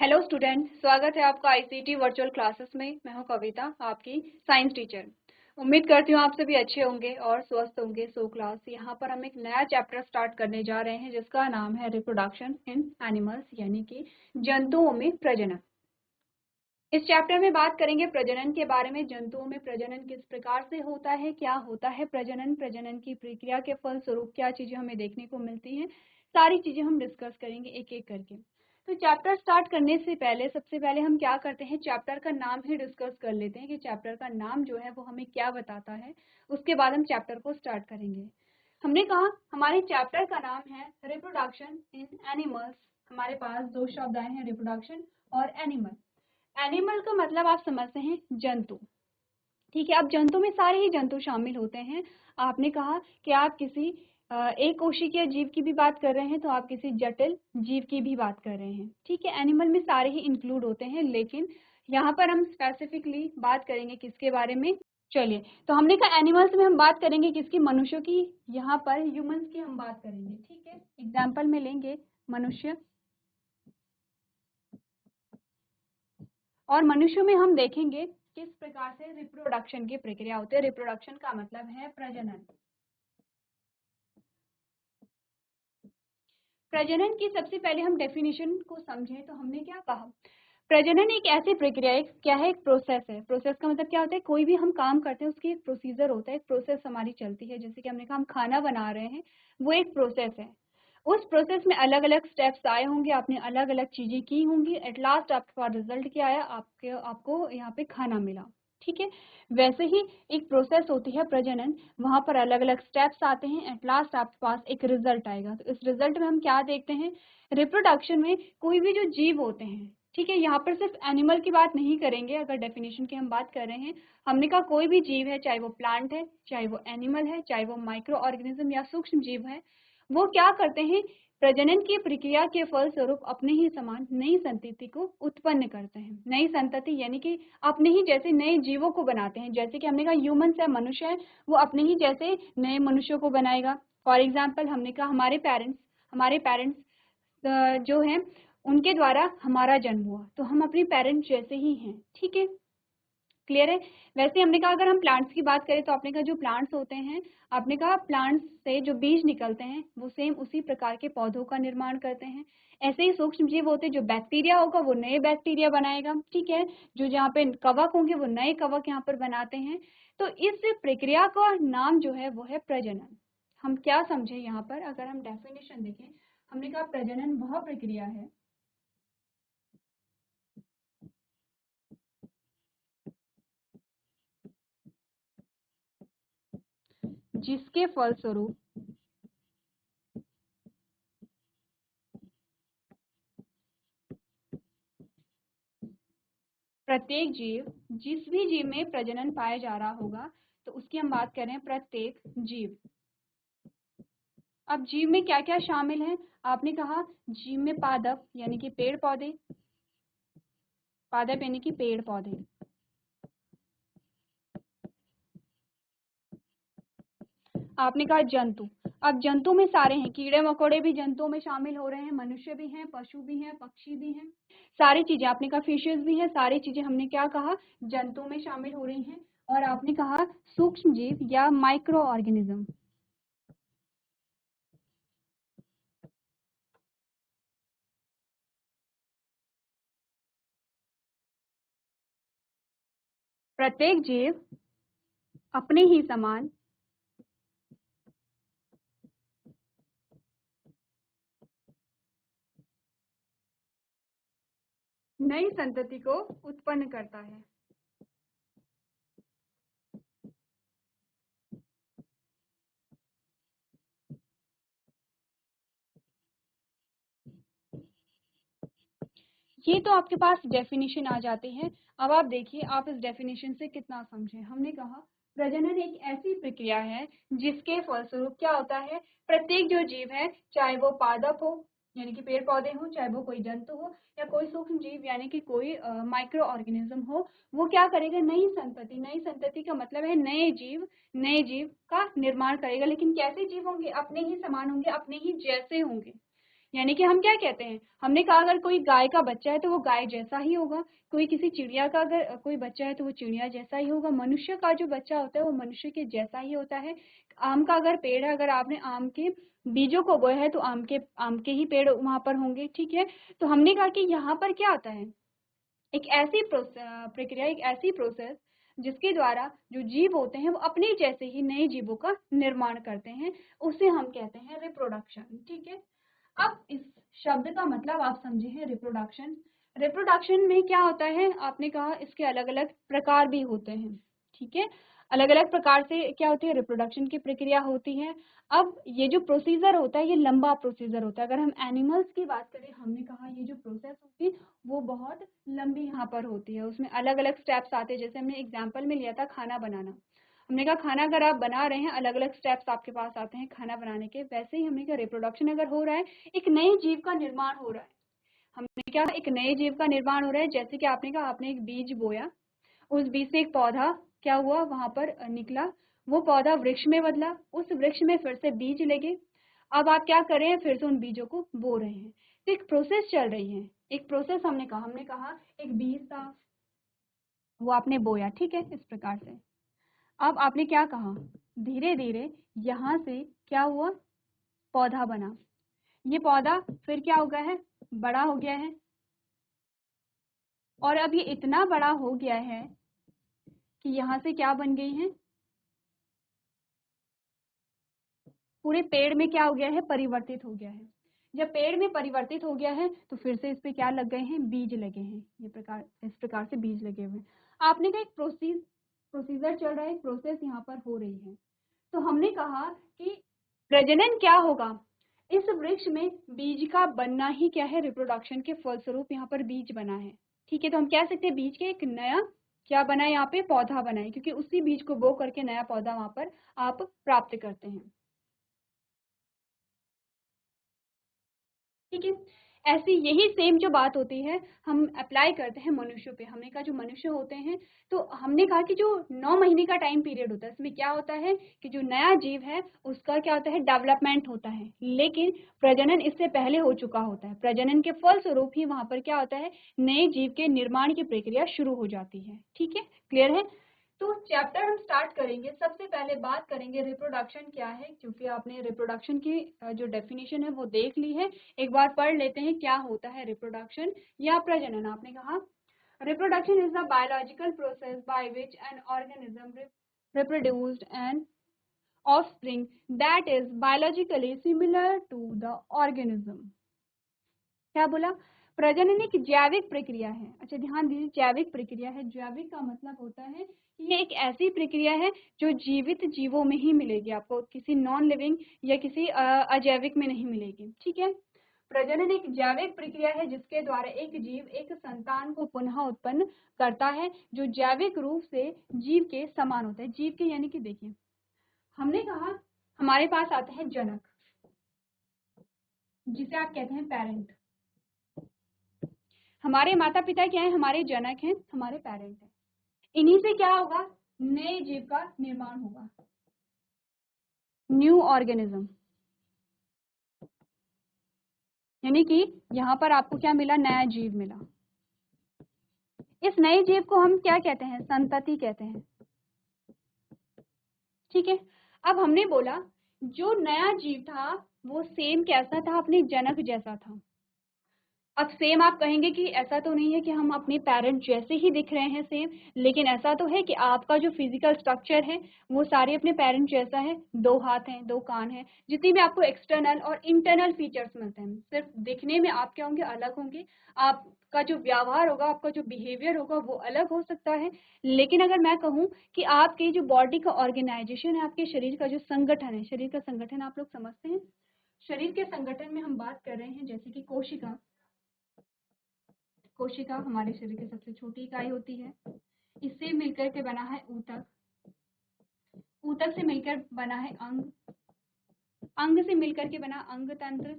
Hello student, स्वागत है आपका आईसीटी वर्चुअल क्लासेस में। मैं हूं कविता, आपकी साइंस टीचर। उम्मीद करती हूं आप सभी अच्छे होंगे और स्वस्थ होंगे। सो क्लास यहाँ पर हम एक नया चैप्टर स्टार्ट करने जा रहे हैं जिसका नाम है रिप्रोडक्शन इन एनिमल्स, यानी कि जंतुओं में प्रजनन। इस चैप्टर में बात करेंगे प्रजनन के बारे में। जंतुओं में प्रजनन किस प्रकार से होता है, क्या होता है प्रजनन, प्रजनन की प्रक्रिया के फलस्वरूप क्या चीजें हमें देखने को मिलती हैं, सारी चीजें हम डिस्कस करेंगे एक एक करके। तो चैप्टर स्टार्ट करने से पहले सबसे पहले हम क्या करते हैं, चैप्टर का नाम ही डिस्कस कर लेते हैं कि चैप्टर का नाम जो है वो हमें क्या बताता है। उसके बाद हम चैप्टर को स्टार्ट करेंगे। हमने कहा हमारे चैप्टर का नाम है रिप्रोडक्शन इन एनिमल्स। हमारे पास दो शब्द आए हैं, रिप्रोडक्शन और एनिमल। एनिमल का मतलब आप समझते हैं जंतु, ठीक है। अब जंतु में सारे ही जंतु शामिल होते हैं। आपने कहा कि आप किसी एक कोशिकीय जीव की भी बात कर रहे हैं तो आप किसी जटिल जीव की भी बात कर रहे हैं, ठीक है। एनिमल में सारे ही इंक्लूड होते हैं, लेकिन यहाँ पर हम स्पेसिफिकली बात करेंगे किसके बारे में। चलिए, तो हमने कहा एनिमल्स में हम बात करेंगे किसकी, मनुष्यों की। यहाँ पर ह्यूमंस की हम बात करेंगे, ठीक है। एग्जाम्पल में लेंगे मनुष्य, और मनुष्यों में हम देखेंगे किस प्रकार से रिप्रोडक्शन की प्रक्रिया होती है। रिप्रोडक्शन का मतलब है प्रजनन। प्रजनन की सबसे पहले हम डेफिनेशन को समझें तो हमने क्या कहा, प्रजनन एक ऐसी प्रक्रिया है, क्या है, एक प्रोसेस है। प्रोसेस का मतलब क्या होता है, कोई भी हम काम करते हैं उसकी एक प्रोसीजर होता है, एक प्रोसेस हमारी चलती है। जैसे कि हमने कहा हम खाना बना रहे हैं, वो एक प्रोसेस है। उस प्रोसेस में अलग अलग स्टेप्स आए होंगे, आपने अलग अलग चीजें की होंगी, एट लास्ट आपके पास रिजल्ट क्या आया, आपको यहाँ पे खाना मिला, ठीक है। वैसे ही एक प्रोसेस होती है प्रजनन, वहां पर अलग अलग स्टेप्स आते हैं, एट लास्ट आपके पास एक रिजल्ट आएगा। तो इस रिजल्ट में हम क्या देखते हैं, रिप्रोडक्शन में कोई भी जो जीव होते हैं, ठीक है, यहाँ पर सिर्फ एनिमल की बात नहीं करेंगे। अगर डेफिनेशन की हम बात कर रहे हैं, हमने कहा कोई भी जीव है, चाहे वो प्लांट है, चाहे वो एनिमल है, चाहे वो माइक्रो ऑर्गेनिज्म या सूक्ष्म जीव है, वो क्या करते हैं, प्रजनन की प्रक्रिया के फलस्वरूप अपने ही समान नई संतति को उत्पन्न करते हैं। नई संतति यानी कि अपने ही जैसे नए जीवों को बनाते हैं। जैसे कि हमने कहा ह्यूमंस है, मनुष्य है, वो अपने ही जैसे नए मनुष्यों को बनाएगा। फॉर एग्जाम्पल हमने कहा हमारे पेरेंट्स जो हैं उनके द्वारा हमारा जन्म हुआ, तो हम अपने पेरेंट्स जैसे ही हैं, ठीक है, क्लियर है। वैसे हमने कहा अगर हम प्लांट्स की बात करें तो आपने कहा जो प्लांट्स होते हैं, आपने कहा प्लांट्स से जो बीज निकलते हैं वो सेम उसी प्रकार के पौधों का निर्माण करते हैं। ऐसे ही सूक्ष्म जीव होते हैं, जो बैक्टीरिया होगा वो नए बैक्टीरिया बनाएगा, ठीक है। जो जहाँ पे कवक होंगे वो नए कवक यहाँ पर बनाते हैं। तो इस प्रक्रिया का नाम जो है वो है प्रजनन। हम क्या समझे यहाँ पर, अगर हम डेफिनेशन देखें, हमने कहा प्रजनन वह प्रक्रिया है जिसके फलस्वरूप प्रत्येक जीव, जिस भी जीव में प्रजनन पाया जा रहा होगा, तो उसकी हम बात करें प्रत्येक जीव। अब जीव में क्या क्या शामिल है, आपने कहा जीव में पादप यानी कि पेड़ पौधे, पादप यानी कि पेड़ पौधे, आपने कहा जंतु। अब जंतु में सारे हैं, कीड़े मकोड़े भी जंतुओं में शामिल हो रहे हैं, मनुष्य भी हैं, पशु भी हैं, पक्षी भी हैं, सारी चीजें। आपने कहा फिशेस भी हैं, सारी चीजें हमने क्या कहा, जंतु में शामिल हो रही हैं। और आपने कहा सूक्ष्म जीव या माइक्रो ऑर्गेनिज्म, प्रत्येक जीव अपने ही समान नई संतति को उत्पन्न करता है। ये तो आपके पास डेफिनेशन आ जाते हैं। अब आप देखिए आप इस डेफिनेशन से कितना समझे। हमने कहा प्रजनन एक ऐसी प्रक्रिया है जिसके फलस्वरूप क्या होता है, प्रत्येक जो जीव है, चाहे वो पादप हो यानी कि पेड़ पौधे हो, चाहे वो कोई जंतु हो, या कोई सूक्ष्म जीव यानी कि कोई माइक्रो ऑर्गेनिज्म हो, वो क्या करेगा, नई संतति। नई संतति का मतलब है नए जीव का निर्माण करेगा। लेकिन कैसे जीव होंगे, अपने ही समान होंगे, अपने ही जैसे होंगे। यानी कि हम क्या कहते हैं, हमने कहा अगर कोई गाय का बच्चा है तो वो गाय जैसा ही होगा, कोई किसी चिड़िया का अगर कोई बच्चा है तो वो चिड़िया जैसा ही होगा, मनुष्य का जो बच्चा होता है वो मनुष्य के जैसा ही होता है। आम का अगर पेड़ है, अगर आपने आम के बीजों को बोया है तो आम के ही पेड़ वहां पर होंगे, ठीक है। तो हमने कहा कि यहाँ पर क्या आता है, एक ऐसी प्रक्रिया, एक ऐसी प्रोसेस जिसके द्वारा जो जीव होते हैं वो अपने जैसे ही नए जीवों का निर्माण करते हैं, उसे हम कहते हैं रिप्रोडक्शन, ठीक है। अब इस शब्द का मतलब आप समझे हैं, रिप्रोडक्शन। रिप्रोडक्शन में क्या होता है, आपने कहा इसके अलग अलग प्रकार भी होते हैं, ठीक है। अलग अलग प्रकार से क्या होती है, रिप्रोडक्शन की प्रक्रिया होती है। अब ये जो प्रोसीजर होता है ये लंबा प्रोसीजर होता है। अगर हम एनिमल्स की बात करें, हमने कहा ये जो प्रोसेस होती है वो बहुत लंबी यहाँ पर होती है, उसमें अलग अलग स्टेप्स आते हैं। जैसे हमने एग्जाम्पल में लिया था खाना बनाना, हमने कहा खाना अगर आप बना रहे हैं अलग अलग स्टेप्स आपके पास आते हैं खाना बनाने के, वैसे ही हमने कहा रिप्रोडक्शन अगर हो रहा है, एक नए जीव का निर्माण हो रहा है। हमने क्या, एक नए जीव का निर्माण हो रहा है। जैसे कि आपने कहा आपने एक बीज बोया, उस बीज से एक पौधा क्या हुआ वहां पर निकला, वो पौधा वृक्ष में बदला, उस वृक्ष में फिर से बीज लगे। अब आप क्या कर रहे हैं, फिर से उन बीजों को बो रहे हैं। तो एक प्रोसेस चल रही है, एक प्रोसेस। हमने कहा एक बीज था, वो आपने बोया, ठीक है, इस प्रकार से। अब आपने क्या कहा, धीरे धीरे यहाँ से क्या हुआ, पौधा बना। ये पौधा फिर क्या हो गया है, बड़ा हो गया है, और अब ये इतना बड़ा हो गया है कि यहाँ से क्या बन गई है, पूरे पेड़ में क्या हो गया है, परिवर्तित हो गया है। जब पेड़ में परिवर्तित हो गया है तो फिर से इस पे क्या लग गए हैं, बीज लगे हैं। इस प्रकार से बीज लगे हुए हैं। आपने कहा एक प्रोसीजर चल रहा है, एक प्रोसेस यहाँ पर हो रही है। तो हमने कहा कि प्रजनन क्या होगा, इस वृक्ष में बीज का बनना ही क्या है, रिप्रोडक्शन के फलस्वरूप यहाँ पर बीज बना है, ठीक है। तो हम कह सकते हैं बीज के एक नया क्या बना है, यहाँ पे पौधा बना है, क्योंकि उसी बीज को बो करके नया पौधा वहां पर आप प्राप्त करते हैं, ठीक है। ऐसी यही सेम जो बात होती है हम अप्लाई करते हैं मनुष्यों पे। हमने कहा जो मनुष्य होते हैं, तो हमने कहा कि जो 9 महीने का टाइम पीरियड होता है, इसमें क्या होता है कि जो नया जीव है उसका क्या होता है, डेवलपमेंट होता है, लेकिन प्रजनन इससे पहले हो चुका होता है। प्रजनन के फलस्वरूप ही वहां पर क्या होता है, नए जीव के निर्माण की प्रक्रिया शुरू हो जाती है, ठीक है, क्लियर है। तो चैप्टर हम स्टार्ट करेंगे, सबसे पहले बात करेंगे रिप्रोडक्शन क्या है, क्योंकि आपने रिप्रोडक्शन की जो डेफिनेशन है वो देख ली है। एक बार पढ़ लेते हैं क्या होता है रिप्रोडक्शन या प्रजनन। आपने कहा reproduction is the biological process by which an organism reproduced an offspring that is biologically similar to the organism। क्या बोला, प्रजनन एक जैविक प्रक्रिया है। अच्छा ध्यान दीजिए, जैविक प्रक्रिया है। जैविक का मतलब होता है कि ये एक ऐसी प्रक्रिया है जो जीवित जीवों में ही मिलेगी, आपको किसी नॉन लिविंग या किसी अजैविक में नहीं मिलेगी, ठीक है। प्रजनन एक जैविक प्रक्रिया है जिसके द्वारा एक जीव एक संतान को पुनः उत्पन्न करता है, जो जैविक रूप से जीव के समान होता है। जीव के यानी कि देखिए, हमने कहा हमारे पास आते हैं जनक, जिसे आप कहते हैं पेरेंट। हमारे माता पिता क्या है, हमारे जनक हैं, हमारे पेरेंट हैं। इन्हीं से क्या होगा, नए जीव का निर्माण होगा, न्यू ऑर्गेनिज्म। यानी कि यहाँ पर आपको क्या मिला, नया जीव मिला। इस नए जीव को हम क्या कहते हैं, संतति कहते हैं, ठीक है। अब हमने बोला जो नया जीव था वो सेम कैसा था, अपने जनक जैसा था। अब सेम आप कहेंगे कि ऐसा तो नहीं है कि हम अपने पेरेंट जैसे ही दिख रहे हैं सेम, लेकिन ऐसा तो है कि आपका जो फिजिकल स्ट्रक्चर है वो सारे अपने पेरेंट जैसा है। 2 हाथ हैं, 2 कान हैं, जितनी भी आपको एक्सटर्नल और इंटरनल फीचर्स मिलते हैं, सिर्फ दिखने में आप क्या होंगे, अलग होंगे। आपका जो व्यवहार होगा, आपका जो बिहेवियर होगा वो अलग हो सकता है। लेकिन अगर मैं कहूँ कि आपकी जो बॉडी का ऑर्गेनाइजेशन है, आपके शरीर का जो संगठन है, शरीर का संगठन आप लोग समझते हैं। शरीर के संगठन में हम बात कर रहे हैं जैसे कि कोशिका। कोशिका हमारे शरीर की सबसे छोटी इकाई होती है। इससे मिलकर के बना है ऊतक, ऊतक से मिलकर बना है अंग, अंग से मिलकर के बना अंग तंत्र,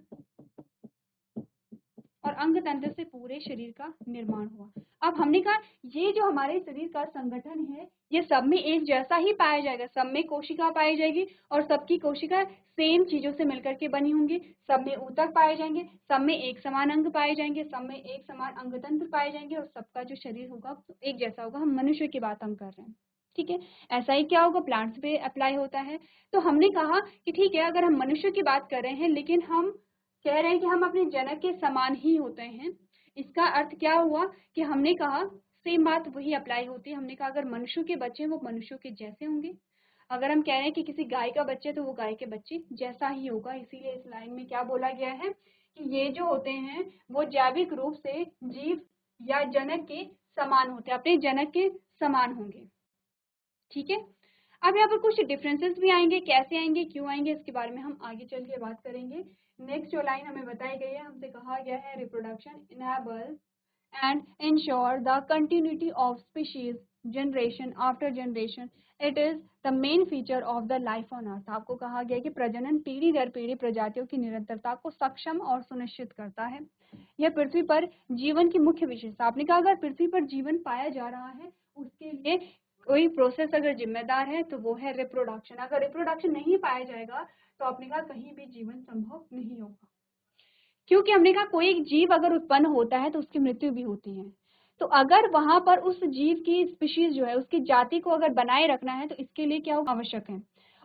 और अंग तंत्र से पूरे शरीर का निर्माण हुआ। अब हमने कहा ये जो हमारे शरीर का संगठन है ये सब में एक जैसा ही पाया जाएगा, सब में कोशिका पाई जाएगी और सबकी कोशिका सेम चीजों से मिलकर के बनी होंगी, सब में ऊतक पाए जाएंगे, सब में एक समान अंग पाए जाएंगे, सब में एक समान अंग तंत्र पाए जाएंगे और सबका जो शरीर होगा एक जैसा होगा। हम मनुष्य की बात हम कर रहे हैं, ठीक है। ऐसा ही क्या होगा, प्लांट्स पे अप्लाई होता है। तो हमने कहा कि ठीक है, अगर हम मनुष्य की बात कर रहे हैं लेकिन हम कह रहे हैं कि हम अपने जनक के समान ही होते हैं, इसका अर्थ क्या हुआ कि हमने कहा सेम बात वही अप्लाई होती है। हमने कहा अगर मनुष्यों के बच्चे वो मनुष्यों के जैसे होंगे, अगर हम कह रहे हैं कि किसी गाय का बच्चे तो वो गाय के बच्चे जैसा ही होगा। इसीलिए इस लाइन में क्या बोला गया है कि ये जो होते हैं वो जैविक रूप से जीव या जनक के समान होते हैं, अपने जनक के समान होंगे, ठीक है। अब यहाँ पर कुछ डिफरेंसेस भी आएंगे, कैसे आएंगे, क्यों आएंगे, इसके बारे में हम आगे चल के बात करेंगे। नेक्स्ट जो लाइन हमें बताई गई है, हमसे कहा गया है reproduction enable and ensure the continuity of species generation after generation. It is the main feature of the life on earth. आपको कहा गया कि प्रजनन पीढ़ी दर पीढ़ी प्रजातियों की निरंतरता को सक्षम और सुनिश्चित करता है। यह पृथ्वी पर जीवन की मुख्य विशेषता। आपने कहा अगर पृथ्वी पर जीवन पाया जा रहा है उसके लिए कोई प्रोसेस अगर जिम्मेदार है तो वो है रिप्रोडक्शन। अगर रिप्रोडक्शन नहीं पाया जाएगा तो आपने कहा कहीं भी जीवन संभव नहीं होगा, क्योंकि हमने कहा कोई एक जीव अगर उत्पन्न होता है तो उसकी मृत्यु भी होती है। तो अगर वहां पर उस जीव की स्पीशीज जो है उसकी जाति को अगर बनाए रखना है तो इसके लिए क्या आवश्यक है।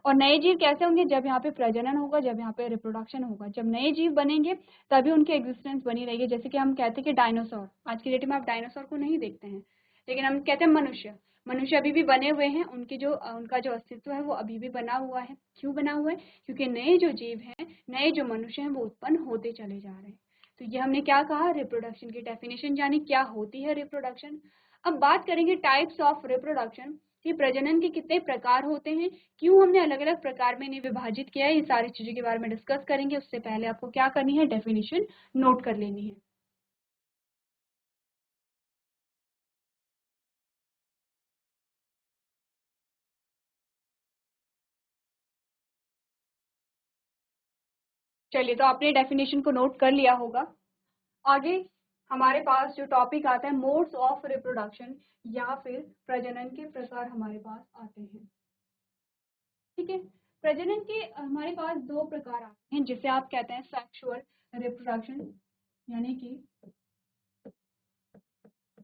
और नए जीव कैसे होंगे, जब यहाँ पे प्रजनन होगा, जब यहाँ पे रिप्रोडक्शन होगा, जब नए जीव बनेंगे तभी उनकी एग्जिस्टेंस बनी रहेगी। जैसे कि हम कहते हैं कि डायनासोर, आज की डेट में आप डायनासोर को नहीं देखते हैं, लेकिन हम कहते हैं मनुष्य, मनुष्य अभी भी बने हुए हैं, उनका जो अस्तित्व है वो अभी भी बना हुआ है। क्यों बना हुआ है, क्योंकि नए जो जीव हैं, नए जो मनुष्य हैं वो उत्पन्न होते चले जा रहे हैं। तो ये हमने क्या कहा, रिप्रोडक्शन की डेफिनेशन जानी, क्या होती है रिप्रोडक्शन। अब बात करेंगे टाइप्स ऑफ रिप्रोडक्शन कि प्रजनन के कितने प्रकार होते हैं, क्यों हमने अलग अलग प्रकार में इन्हें विभाजित किया है, ये सारी चीजों के बारे में डिस्कस करेंगे। उससे पहले आपको क्या करनी है, डेफिनेशन नोट कर लेनी है। चलिए, तो आपने डेफिनेशन को नोट कर लिया होगा। आगे हमारे पास जो टॉपिक आता है मोड्स ऑफ रिप्रोडक्शन या फिर प्रजनन के प्रकार हमारे पास आते हैं, ठीक है। प्रजनन के हमारे पास दो प्रकार आते हैं जिसे आप कहते हैं सेक्सुअल रिप्रोडक्शन यानी कि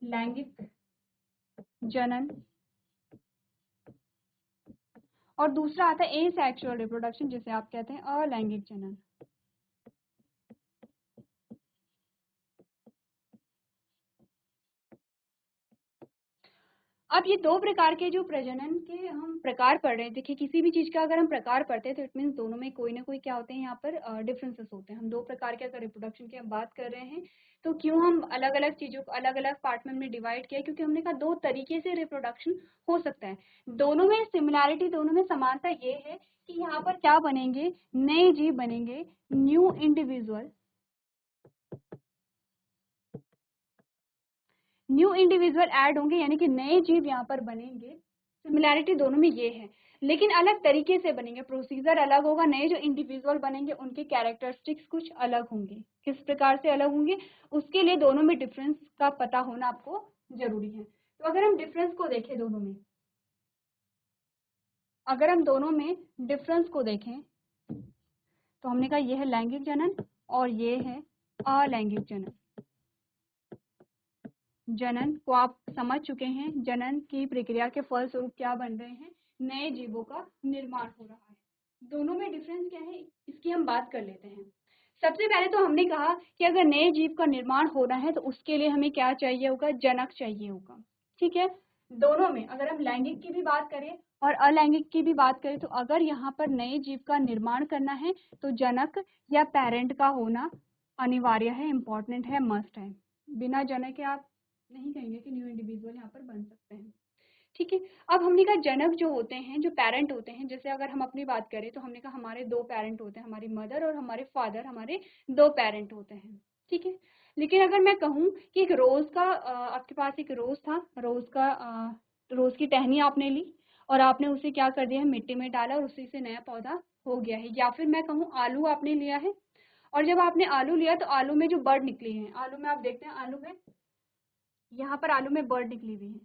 लैंगिक जनन, और दूसरा आता है एसेक्सुअल रिप्रोडक्शन जिसे आप कहते हैं अलैंगिक जनन। अब ये दो प्रकार के जो प्रजनन के हम प्रकार पढ़ रहे हैं, देखिए किसी भी चीज का अगर हम प्रकार पढ़ते हैं तो इट मीन्स दोनों में कोई ना कोई क्या होते हैं, यहाँ पर डिफरेंसेस होते हैं। हम दो प्रकार के अगर रिप्रोडक्शन की हम बात कर रहे हैं तो क्यों हम अलग अलग चीजों को अलग अलग पार्ट में हमने डिवाइड किया, क्योंकि हमने कहा दो तरीके से रिप्रोडक्शन हो सकता है। दोनों में सिमिलैरिटी, दोनों में समानता ये है कि यहाँ पर क्या बनेंगे, नए जीव बनेंगे, new individual, new individual add होंगे यानी कि नए जीव यहाँ पर बनेंगे। सिमिलैरिटी दोनों में ये है, लेकिन अलग तरीके से बनेंगे, प्रोसीजर अलग होगा। नए जो इंडिविजुअल बनेंगे उनके कैरेक्टरिस्टिक्स कुछ अलग होंगे। किस प्रकार से अलग होंगे, उसके लिए दोनों में डिफरेंस का पता होना आपको जरूरी है। तो अगर हम डिफरेंस को देखें दोनों में, अगर हम दोनों में डिफरेंस को देखें तो हमने कहा यह है लैंगिक जनन और ये है अलैंगिक जनन। जनन को आप समझ चुके हैं, जनन की प्रक्रिया के फलस्वरूप क्या बन रहे हैं, नए जीवों का निर्माण हो रहा है। दोनों में डिफरेंस क्या है इसकी हम बात कर लेते हैं। सबसे पहले तो हमने कहा कि अगर नए जीव का निर्माण होना है तो उसके लिए हमें क्या चाहिए होगा, जनक चाहिए होगा, ठीक है। दोनों में अगर हम लैंगिक की भी बात करें और अलैंगिक की भी बात करें तो अगर यहाँ पर नए जीव का निर्माण करना है तो जनक या पेरेंट का होना अनिवार्य है, इम्पोर्टेंट है, मस्ट है। बिना जनक के आप नहीं कहेंगे कि न्यू इंडिविजुअल यहाँ पर बन सकते हैं, ठीक है। अब हमने कहा जनक जो होते हैं, जो पेरेंट होते हैं, जैसे अगर हम अपनी बात करें तो हमने कहा हमारे दो पेरेंट होते हैं, हमारी मदर और हमारे फादर, हमारे दो पेरेंट होते हैं, ठीक है। लेकिन अगर मैं कहूँ कि एक रोज का आपके पास एक रोज था, रोज की टहनी आपने ली और आपने उसे क्या कर दिया है, मिट्टी में डाला और उसी से नया पौधा हो गया है। या फिर मैं कहूँ आलू आपने लिया है और जब आपने आलू लिया तो आलू में जो बर्ड निकली है, आलू में आप देखते हैं आलू में यहाँ पर आलू में बर्ड निकली हुई है।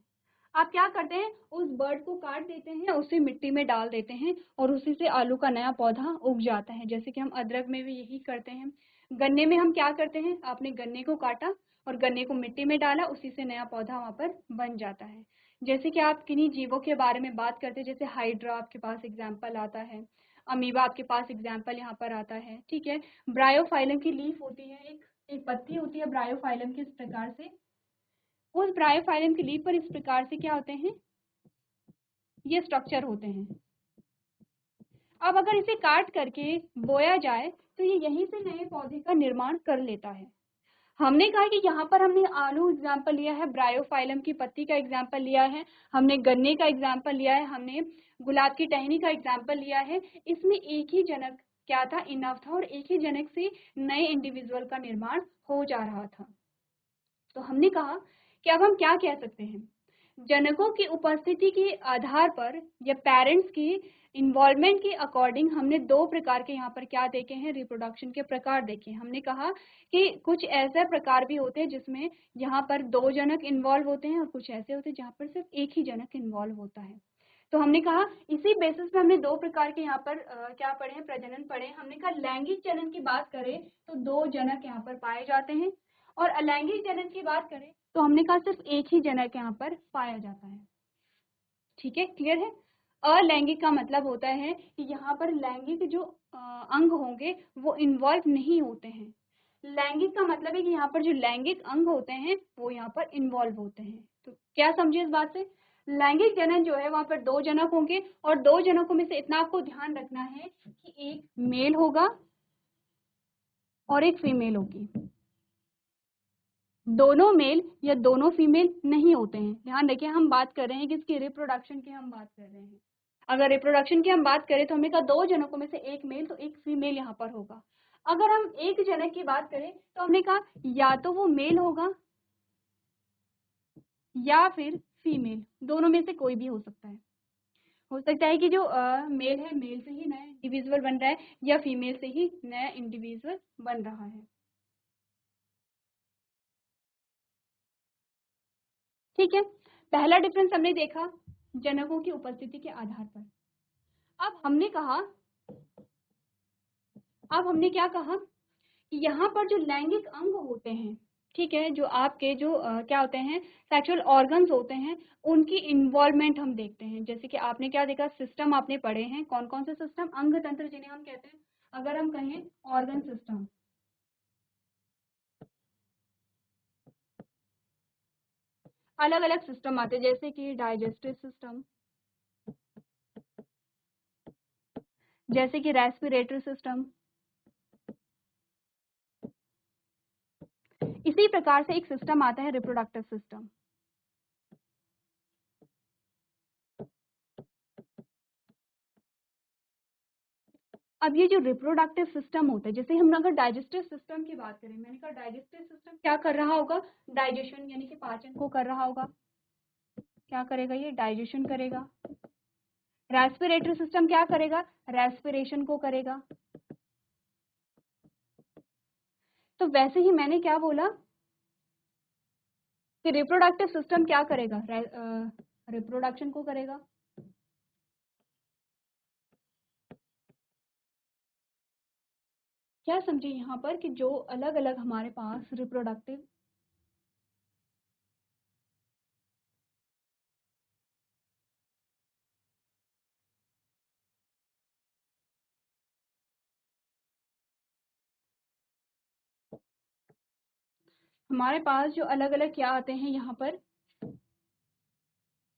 आप क्या करते हैं, उस बर्ड को काट देते हैं, उसे मिट्टी में डाल देते हैं और उसी से आलू का नया पौधा उग जाता है। जैसे कि हम अदरक में भी यही करते हैं। गन्ने में हम क्या करते हैं, आपने गन्ने को काटा और गन्ने को मिट्टी में डाला, उसी से नया पौधा वहाँ पर बन जाता है। जैसे कि आप किन्हीं जीवों के बारे में बात करते हैं, जैसे हाइड्रा आपके पास एग्जाम्पल आता है, अमीबा आपके पास एग्जाम्पल यहाँ पर आता है, ठीक है। ब्रायोफाइलम की लीफ होती है, एक पत्ती होती है ब्रायोफाइलम की, इस प्रकार से उस ब्रायोफाइलम की लीफ पर इस प्रकार से क्या होते हैं, ये स्ट्रक्चर होते हैं। अब अगर इसे काट करके बोया जाए तो ये यहीं से नए पौधे का निर्माण कर लेता है। हमने कहा कि यहाँ पर हमने आलू एग्जाम्पल लिया है, ब्रायोफाइलम की पत्ती का एग्जाम्पल लिया है, हमने गन्ने का एग्जाम्पल लिया है, हमने गुलाब की टहनी का एग्जाम्पल लिया है। इसमें एक ही जनक क्या था, इनफ था, और एक ही जनक से नए इंडिविजुअल का निर्माण हो जा रहा था। तो हमने कहा कि अब हम क्या कह सकते हैं, जनकों की उपस्थिति के आधार पर या पेरेंट्स की इन्वॉल्वमेंट के अकॉर्डिंग हमने दो प्रकार के यहाँ पर क्या देखे हैं, रिप्रोडक्शन के प्रकार देखे। हमने कहा कि कुछ ऐसे प्रकार भी होते हैं जिसमें यहाँ पर दो जनक इन्वॉल्व होते हैं और कुछ ऐसे होते हैं जहाँ पर सिर्फ एक ही जनक इन्वॉल्व होता है। तो हमने कहा इसी बेसिस पे हमने दो प्रकार के यहाँ पर क्या पढ़े हैं, प्रजनन पढ़े। हमने कहा लैंगिक जनन की बात करें तो दो जनक यहाँ पर पाए जाते हैं, और अलैंगिक जनन की बात करें तो हमने कहा सिर्फ एक ही जनक यहाँ पर पाया जाता है। ठीक है, क्लियर है। अलैंगिक का मतलब होता है कि यहाँ पर लैंगिक जो अंग होंगे वो इन्वॉल्व नहीं होते हैं। लैंगिक का मतलब है कि यहाँ पर जो लैंगिक अंग होते हैं वो यहाँ पर इन्वॉल्व होते हैं। तो क्या समझे इस बात से, लैंगिक जनन जो है वहां पर दो जनक होंगे, और दो जनकों में से इतना आपको ध्यान रखना है कि एक मेल होगा और एक फीमेल होगी। दोनों मेल या दोनों फीमेल नहीं होते हैं। ध्यान रखिए, हम बात कर रहे हैं किसकी, रिप्रोडक्शन की हम बात कर रहे हैं। अगर रिप्रोडक्शन की हम बात करें तो हमने कहा दो जनकों में से एक मेल तो एक फीमेल यहाँ पर होगा। अगर हम एक जनक की बात करें तो हमने कहा या तो वो मेल होगा या फिर फीमेल, दोनों में से कोई भी हो सकता है। हो सकता है कि जो मेल है, मेल से ही नया इंडिविजुअल बन रहा है, या फीमेल से ही नया इंडिविजुअल बन रहा है। ठीक है, पहला डिफरेंस हमने देखा जनकों की उपस्थिति के आधार पर। अब हमने क्या कहा कि यहाँ पर जो लैंगिक अंग होते हैं, ठीक है, जो आपके जो क्या होते हैं, सेक्सुअल ऑर्गन्स होते हैं, उनकी इन्वॉल्वमेंट हम देखते हैं। जैसे कि आपने क्या देखा, सिस्टम आपने पढ़े हैं, कौन कौन से सिस्टम, अंग तंत्र जिन्हें हम कहते हैं। अगर हम कहें ऑर्गन सिस्टम, अलग अलग सिस्टम आते हैं, जैसे कि डाइजेस्टिव सिस्टम, जैसे कि रेस्पिरेटरी सिस्टम। इसी प्रकार से एक सिस्टम आता है रिप्रोडक्टिव सिस्टम। अब ये जो रिप्रोडक्टिव सिस्टम होता है, जैसे हम अगर डाइजेस्टिव सिस्टम की बात करें, मैंने कहा डाइजेस्टिव सिस्टम क्या कर रहा होगा, डाइजेशन यानी कि पाचन को कर रहा होगा। क्या करेगा, ये डाइजेशन करेगा। रेस्पिरेटरी सिस्टम क्या करेगा, रेस्पिरेशन को करेगा। तो वैसे ही मैंने क्या बोला कि रिप्रोडक्टिव सिस्टम क्या करेगा, रिप्रोडक्शन को करेगा। क्या समझे यहाँ पर कि जो अलग अलग हमारे पास रिप्रोडक्टिव, हमारे पास जो अलग अलग क्या आते हैं, यहाँ पर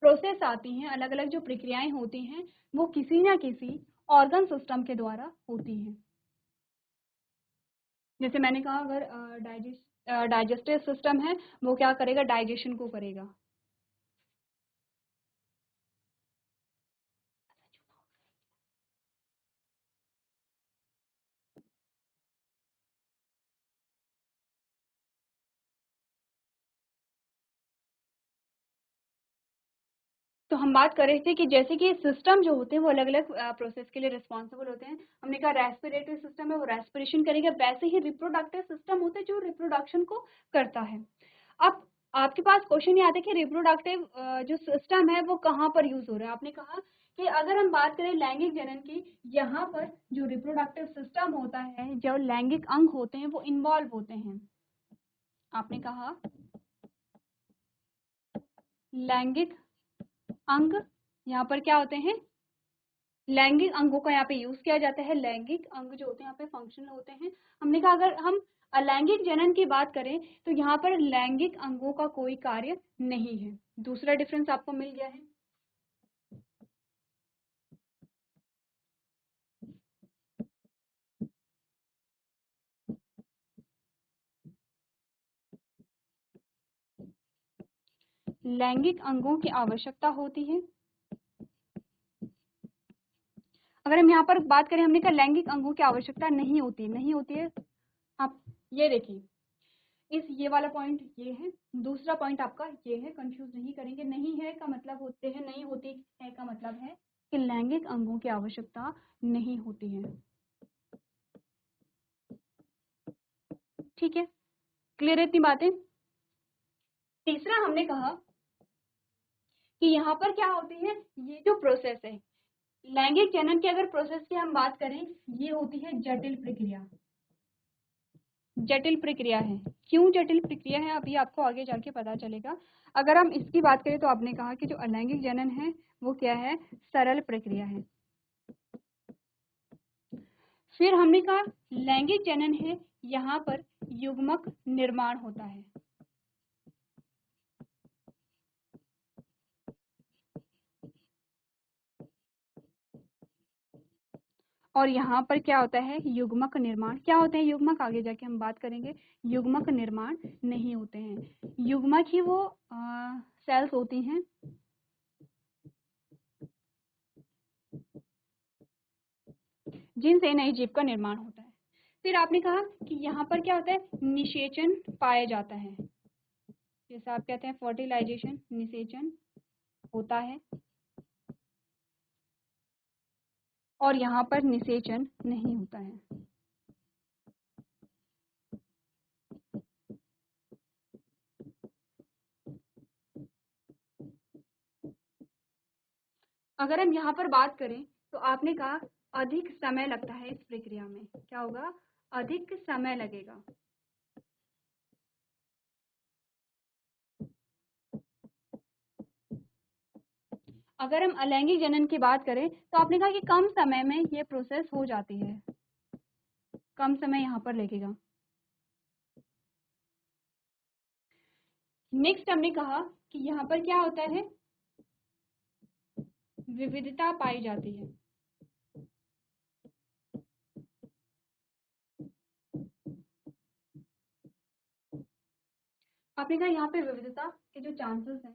प्रोसेस आती हैं, अलग अलग जो प्रक्रियाएं होती हैं, वो किसी ना किसी ऑर्गन सिस्टम के द्वारा होती हैं। जैसे मैंने कहा अगर डाइजेस्टिव सिस्टम है, वो क्या करेगा, डाइजेशन को करेगा। तो हम बात कर रहे थे कि जैसे कि सिस्टम जो होते हैं वो अलग अलग प्रोसेस के लिए रिस्पॉन्सिबल होते हैं। हमने कहा रेस्पिरेटरी सिस्टम है, वो रेस्पिरेशन करेगा। वैसे ही रिप्रोडक्टिव सिस्टम होता है जो रिप्रोडक्शन को करता है। अब आपके पास क्वेश्चन ये आता है कि रिप्रोडक्टिव जो सिस्टम है वो कहाँ पर यूज हो रहा है। आपने कहा कि अगर हम बात करें लैंगिक जनन की, यहाँ पर जो रिप्रोडक्टिव सिस्टम होता है, जो लैंगिक अंग होते हैं वो इन्वॉल्व होते हैं। आपने कहा लैंगिक अंग, यहाँ पर क्या होते हैं, लैंगिक अंगों का यहाँ पे यूज किया जाता है। लैंगिक अंग जो होते हैं यहाँ पे फंक्शनल होते हैं। हमने कहा अगर हम अलैंगिक जनन की बात करें तो यहाँ पर लैंगिक अंगों का कोई कार्य नहीं है। दूसरा डिफरेंस आपको मिल गया है। लैंगिक अंगों की आवश्यकता होती है। अगर हम यहाँ पर बात करें, हमने कहा लैंगिक अंगों की आवश्यकता नहीं होती है। आप ये देखिए, इस ये वाला पॉइंट ये है, दूसरा पॉइंट आपका ये है। कंफ्यूज नहीं करेंगे। नहीं है का मतलब होते हैं, नहीं होती है का मतलब है कि लैंगिक अंगों की आवश्यकता नहीं होती है। ठीक है, क्लियर है इतनी बातें। तीसरा हमने कहा कि यहाँ पर क्या होती है, ये जो प्रोसेस है लैंगिक जनन की, अगर प्रोसेस की हम बात करें, ये होती है जटिल प्रक्रिया। जटिल प्रक्रिया है। क्यों जटिल प्रक्रिया है अभी आपको आगे जाके पता चलेगा। अगर हम इसकी बात करें तो आपने कहा कि जो अलैंगिक जनन है वो क्या है, सरल प्रक्रिया है। फिर हमने कहा लैंगिक जनन है, यहाँ पर युग्मक निर्माण होता है। और यहाँ पर क्या होता है, युग्मक निर्माण। क्या होते हैं युग्मक, आगे जाके हम बात करेंगे। युग्मक निर्माण नहीं होते हैं। युग्मक ही वो सेल्स होती हैं जिनसे नई जीव का निर्माण होता है। फिर आपने कहा कि यहाँ पर क्या होता है, निषेचन पाया जाता है। जैसे आप कहते हैं फर्टिलाइजेशन, निषेचन होता है। और यहाँ पर निषेचन नहीं होता है। अगर हम यहाँ पर बात करें तो आपने कहा अधिक समय लगता है इस प्रक्रिया में। क्या होगा, अधिक समय लगेगा। अगर हम अलैंगिक जनन की बात करें तो आपने कहा कि कम समय में ये प्रोसेस हो जाती है। कम समय यहाँ पर लगेगा। नेक्स्ट हमने कहा कि यहाँ पर क्या होता है, विविधता पाई जाती है। आपने कहा यहाँ पे विविधता के जो चांसेस हैं,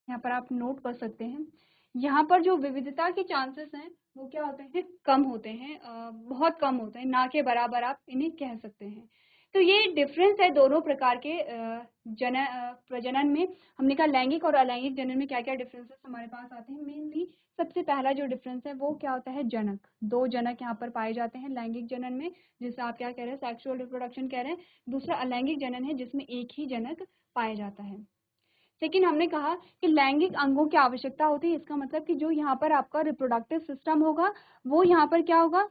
यहाँ पर आप नोट कर सकते हैं। यहाँ पर जो विविधता के चांसेस हैं वो क्या होते हैं, कम होते हैं। बहुत कम होते हैं, ना के बराबर आप इन्हें कह सकते हैं। तो ये डिफरेंस है दोनों प्रकार के प्रजनन में। हमने कहा लैंगिक और अलैंगिक जनन में क्या क्या डिफरेंसेस हमारे पास आते हैं। मेनली सबसे पहला जो डिफरेंस है वो क्या होता है, जनक। दो जनक यहाँ पर पाए जाते हैं लैंगिक जनन में, जिसे आप क्या कह रहे हैं, सेक्सुअल रिप्रोडक्शन कह रहे हैं। दूसरा अलैंगिक जनन है जिसमें एक ही जनक पाया जाता है। लेकिन हमने कहा कि लैंगिक अंगों की आवश्यकता होती है। इसका मतलब कि जो यहाँ पर आपका रिप्रोडक्टिव सिस्टम होगा वो यहाँ पर क्या होगा,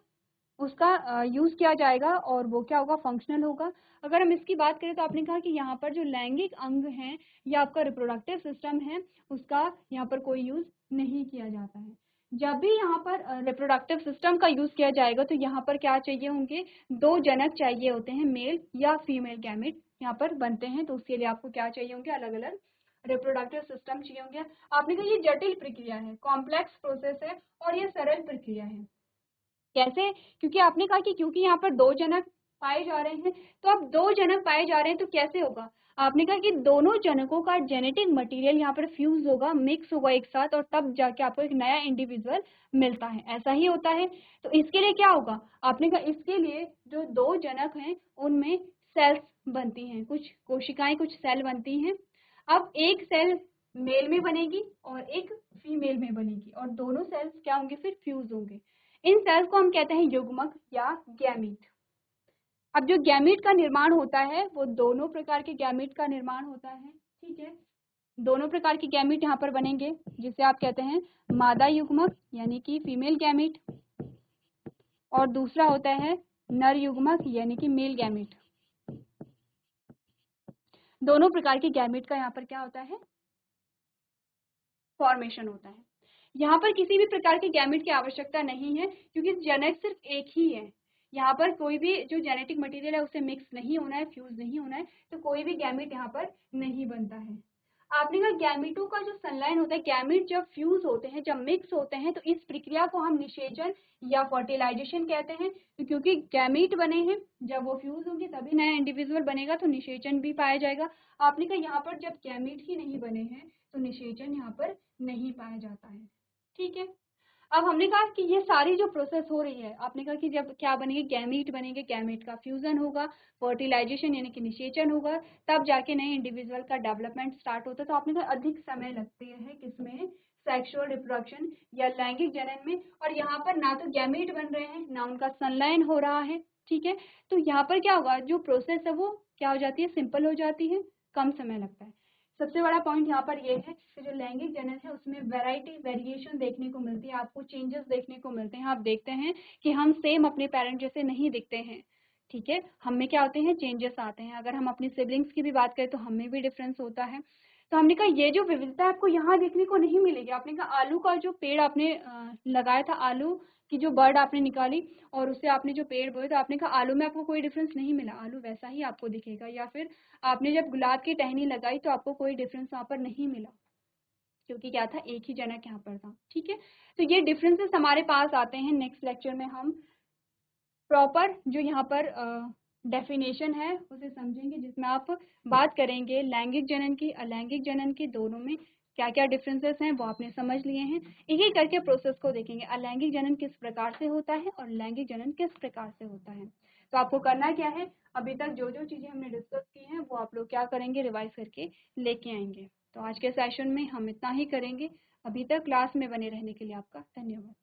उसका यूज किया जाएगा और वो क्या होगा, फंक्शनल होगा। अगर हम इसकी बात करें तो आपने कहा कि यहाँ पर जो लैंगिक अंग हैं या आपका रिप्रोडक्टिव सिस्टम है उसका यहाँ पर कोई यूज नहीं किया जाता है। जब भी यहाँ पर रिप्रोडक्टिव सिस्टम का यूज किया जाएगा तो यहाँ पर क्या चाहिए होंगे, दो जनक चाहिए होते हैं, मेल या फीमेल गैमेट यहाँ पर बनते हैं। तो उसके लिए आपको क्या चाहिए होंगे, अलग अलग रिप्रोडक्टिव सिस्टम चाहिए होंगे। आपने कहा ये जटिल प्रक्रिया है, कॉम्प्लेक्स प्रोसेस है और ये सरल प्रक्रिया है। कैसे, क्योंकि आपने कहा कि क्योंकि यहाँ पर दो जनक पाए जा रहे हैं, तो अब दो जनक पाए जा रहे हैं तो कैसे होगा। आपने कहा कि दोनों जनकों का जेनेटिक मटेरियल यहाँ पर फ्यूज होगा, मिक्स होगा एक साथ, और तब जाके आपको एक नया इंडिविजुअल मिलता है। ऐसा ही होता है। तो इसके लिए क्या होगा, आपने कहा इसके लिए जो दो जनक हैं उनमें सेल्स बनती हैं, कुछ कोशिकाएं, कुछ सेल बनती हैं। अब एक सेल मेल में बनेगी और एक फीमेल में बनेगी और दोनों सेल्स क्या होंगे, फिर फ्यूज होंगे। इन सेल्स को हम कहते हैं युग्मक या गैमीट। अब जो गैमीट का निर्माण होता है वो दोनों प्रकार के गैमीट का निर्माण होता है, ठीक है। दोनों प्रकार के गैमीट यहाँ पर बनेंगे, जिसे आप कहते हैं मादा युग्मक यानी कि फीमेल गैमीट, और दूसरा होता है नर युग्मक यानी कि मेल गैमीट। दोनों प्रकार के गैमीट का यहाँ पर क्या होता है, फॉर्मेशन होता है। यहाँ पर किसी भी प्रकार के गैमीट की आवश्यकता नहीं है, क्योंकि जनक सिर्फ एक ही है। यहाँ पर कोई भी जो जेनेटिक मटेरियल है उसे मिक्स नहीं होना है, फ्यूज नहीं होना है, तो कोई भी गैमीट यहाँ पर नहीं बनता है। आपने कहा गैमीटों का जो संलयन होता है, गैमीट जब फ्यूज होते हैं, जब मिक्स होते हैं, तो इस प्रक्रिया को हम निषेचन या फर्टिलाइजेशन कहते हैं। तो क्योंकि गैमीट बने हैं, जब वो फ्यूज होंगे तभी नया इंडिविजुअल बनेगा, तो निषेचन भी पाया जाएगा। आपने कहा यहाँ पर जब गैमीट ही नहीं बने हैं तो निषेचन यहाँ पर नहीं पाया जाता है, ठीक है। अब हमने कहा कि ये सारी जो प्रोसेस हो रही है, आपने कहा कि जब क्या बनेंगे, गैमीट बनेंगे, गैमीट का फ्यूजन होगा, फर्टिलाइजेशन यानी कि निषेचन होगा, तब जाके नए इंडिविजुअल का डेवलपमेंट स्टार्ट होता है। तो आपने कहा अधिक समय लगते हैं किसमें, सेक्सुअल रिप्रोडक्शन या लैंगिक जनन में। और यहाँ पर ना तो गैमीट बन रहे हैं, ना उनका संलयन हो रहा है, ठीक है। तो यहाँ पर क्या होगा, जो प्रोसेस है वो क्या हो जाती है, सिंपल हो जाती है, कम समय लगता है। सबसे बड़ा पॉइंट यहाँ पर ये है कि जो लैंगिक जनन है उसमें वैरायटी, वेरिएशन देखने को मिलती है, आपको चेंजेस देखने को मिलते हैं। आप देखते हैं कि हम सेम अपने पेरेंट जैसे नहीं दिखते हैं, ठीक है। हम में क्या होते हैं, चेंजेस आते हैं। अगर हम अपनी सिबलिंग्स की भी बात करें तो हम में भी डिफरेंस होता है। तो हमने कहा ये जो विविधता आपको यहाँ देखने को नहीं मिलेगी। आपने कहा आलू का जो पेड़ आपने लगाया था, आलू की जो बर्ड आपने निकाली और उससे आपने जो पेड़ बोए, तो आपने कहा आलू में आपको कोई डिफरेंस नहीं मिला, आलू वैसा ही आपको दिखेगा। या फिर आपने जब गुलाब की टहनी लगाई तो आपको कोई डिफरेंस वहाँ पर नहीं मिला, क्योंकि क्या था, एक ही जनक यहाँ पर था, ठीक है। तो ये डिफरेंसेस हमारे पास आते हैं। नेक्स्ट लेक्चर में हम प्रॉपर जो यहाँ पर डेफिनेशन है उसे समझेंगे, जिसमें आप बात करेंगे लैंगिक जनन की, अलैंगिक जनन की, दोनों में क्या क्या डिफरेंसेस हैं वो आपने समझ लिए हैं। एक एक करके प्रोसेस को देखेंगे, अलैंगिक जनन किस प्रकार से होता है और लैंगिक जनन किस प्रकार से होता है। तो आपको करना क्या है, अभी तक जो जो चीजें हमने डिस्कस की हैं वो आप लोग क्या करेंगे, रिवाइज करके लेके आएंगे। तो आज के सेशन में हम इतना ही करेंगे। अभी तक क्लास में बने रहने के लिए आपका धन्यवाद।